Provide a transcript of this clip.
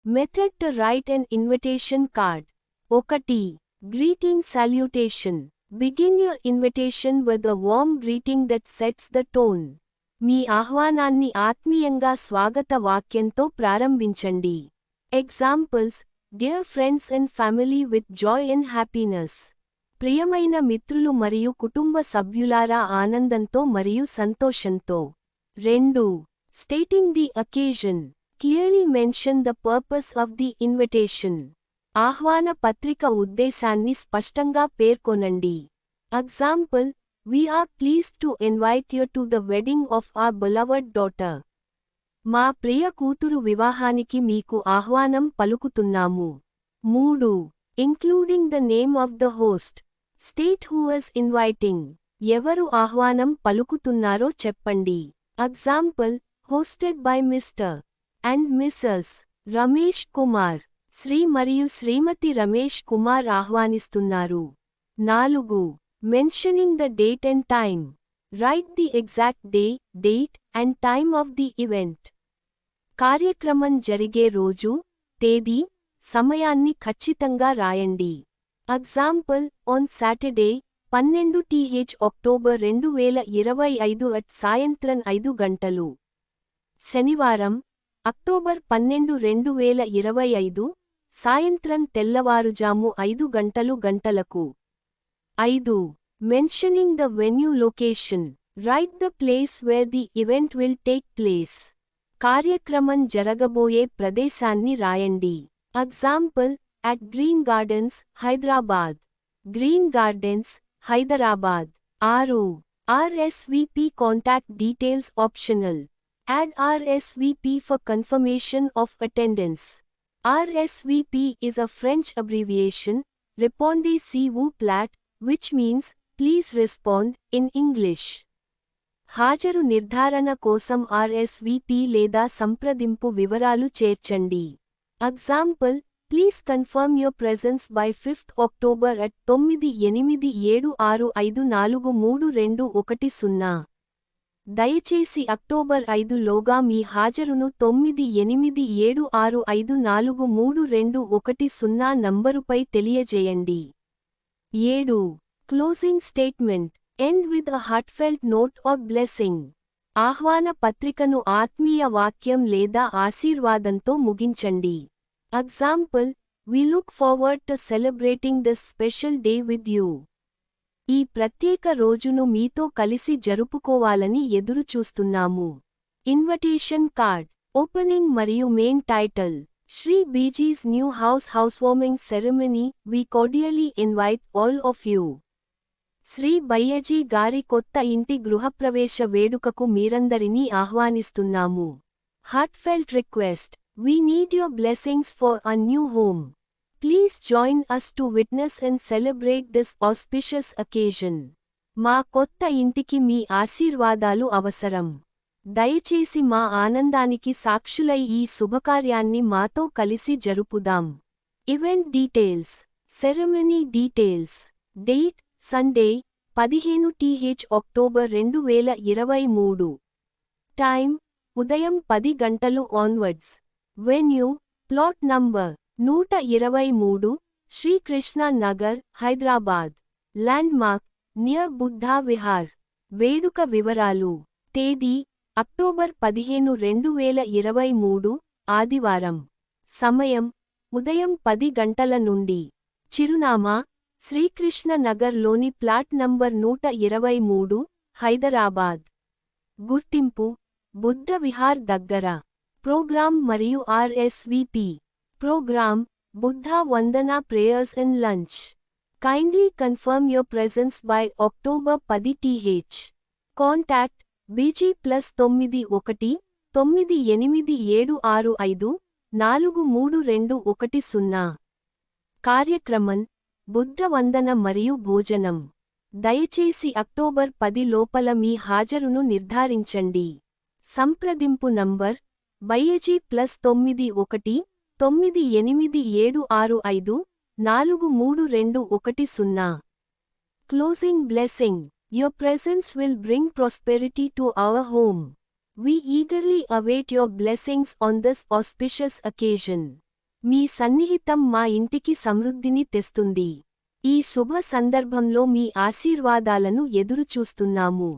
Method to write an invitation card. 1. Greeting salutation. Begin your invitation with a warm greeting that sets the tone. మీ ఆహ్వానాన్ని ఆత్మీయంగా స్వాగత వాక్యంతో ప్రారంభించండి. Examples: Dear friends and family with joy and happiness. ప్రియమైన మిత్రులు మరియు కుటుంబ సభ్యులారా ఆనందంతో మరియు సంతోషంతో. 2. Stating the occasion. Clearly mention the purpose of the invitation. ఆహ్వాన పత్రిక ఉద్దేశాన్ని స్పష్టంగా పేర్కొనండి. Example: We are pleased to invite you to the wedding of our beloved daughter. మా ప్రియ కూతురు వివాహానికి మీకు ఆహ్వానం పలుకుతున్నాము. 3. Including the name of the host. State who is inviting. ఎవరు ఆహ్వానం పలుకుతున్నారో చెప్పండి. Example: Hosted by Mr. and Mrs. Ramesh Kumar. Shri మరియు శ్రీమతి రమేష్ కుమార్ ఆహ్వానిస్తున్నారు. 4. Mentioning the date and time. Write the exact day, date, and time of the event. కార్యక్రమం జరిగే రోజు, తేదీ, సమయాన్ని ఖచ్చితంగా రాయండి. Example: On Saturday, 12th October 2025 at సాయంత్రం 5 గంటలు. శనివారం, అక్టోబర్ 12 2025, సాయంత్రం తెల్లవారుజాము 5 గంటలకు. 5. Mentioning the venue location. Write the place where the event will take place. కార్యక్రమం జరగబోయే ప్రదేశాన్ని రాయండి. Example: At Green Gardens, Hyderabad. Green Gardens, Hyderabad. 6. RSVP contact details optional. Add RSVP for confirmation of attendance. RSVP is a French abbreviation, Répondez-vous plate, which means, please respond, in English. హాజరు నిర్ధారణ కోసం RSVP లేదా సంప్రదింపు వివరాలు చేర్చండి. Example: Please confirm your presence by 5th October at 9876543210. దయచేసి October 5 లోగా మీ హాజరును 9876543210 నంబరుపై తెలియజేయండి. 7. Closing statement. End with a heartfelt note or blessing. ఆహ్వాన పత్రికను ఆత్మీయ వాక్యం లేదా ఆశీర్వాదంతో ముగించండి. Example: We look forward to celebrating this special day with you. ఈ ప్రత్యేక రోజును మీతో కలిసి జరుపుకోవాలని ఎదురుచూస్తున్నాము. Invitation card. ఓపెనింగ్ మరియు main title. Shri Biji's new house housewarming ceremony, we cordially invite all of you. Shri Bayyaji గారి కొత్త ఇంటి గృహప్రవేశ వేడుకకు మీరందరినీ ఆహ్వానిస్తున్నాము. Heartfelt request. We need your blessings for our new home. Please join us to witness and celebrate this auspicious occasion. మా కొత్త ఇంటికి మీ ఆశీర్వాదాలు అవసరం. దయచేసి మా ఆనందానికి సాక్షులై ఈ శుభకార్యాన్ని మాతో కలిసి జరుపుదాం. Event details. Ceremony details. Date: Sunday, 15th October 2023. Time: ఉదయం 10 గంటలు onwards. Venue: Plot number 123, Shri Krishna Nagar, Hyderabad. Landmark: Near Buddha Vihar. వేడుక వివరాలు. తేదీ: అక్టోబర్ 15 2023, ఆదివారం. సమయం: ఉదయం 10 గంటల నుండి. చిరునామా: శ్రీకృష్ణ నగర్లోని ప్లాట్ నంబర్ 123, హైదరాబాద్. గుర్తింపు: బుద్ధ విహార్ దగ్గర. ప్రోగ్రామ్ మరియు RSVP. Program: Buddha Vandana prayers and lunch. Kindly confirm your presence by October 10th. Contact: BG+91 9876543210. కార్యక్రమం: బుద్ధ వందన మరియు భోజనం. దయచేసి అక్టోబర్ 10 లోపల మీ హాజరును నిర్ధారించండి. సంప్రదింపు number: BG+91 9876543210. Closing blessing. Your presence will bring prosperity to our home. We eagerly await your blessings on this auspicious occasion. మీ సన్నిహితం మా ఇంటికి సమృద్ధిని తెస్తుంది. ఈ శుభ సందర్భంలో మీ ఆశీర్వాదాలను ఎదురుచూస్తున్నాము.